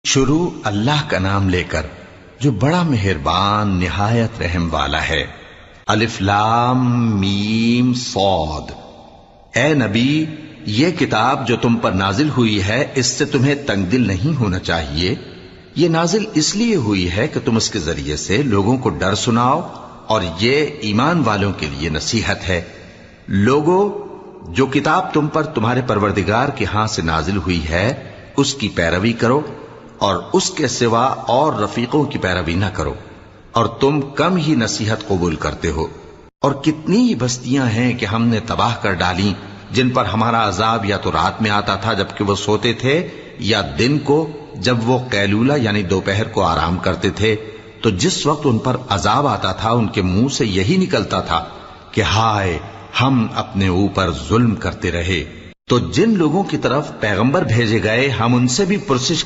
शुरू अल्लाह का नाम लेकर जो बड़ा मेहरबान निहायत रहम वाला है। अलिफ लाम मीम सौद। ए नबी, ये किताब जो तुम पर नाजिल हुई है, इससे तुम्हें तंगदिल नहीं होना चाहिए। ये नाजिल इसलिए हुई है कि तुम इसके जरिए से लोगों को डर सुनाओ, और ये ईमान वालों के लिए नसीहत है। लोगों, जो किताब तुम पर तुम्हारे परवरदिगार के हाथ से नाजिल हुई है, उसकी पैरवी करो और उसके सिवा और रफीकों की पैरवी न करो, और तुम कम ही नसीहत कबूल करते हो। और कितनी ही बस्तियां हैं कि हमने तबाह कर डाली, जिन पर हमारा अजाब या तो रात में आता था जबकि वो सोते थे, या दिन को जब वो कैलूला यानी दोपहर को आराम करते थे। तो जिस वक्त उन पर अजाब आता था, उनके मुंह से यही निकलता था कि हाय, हम अपने ऊपर जुल्म करते रहे। तो जिन लोगों की तरफ पैगंबर भेजे गए, हम उनसे भी पुरसिश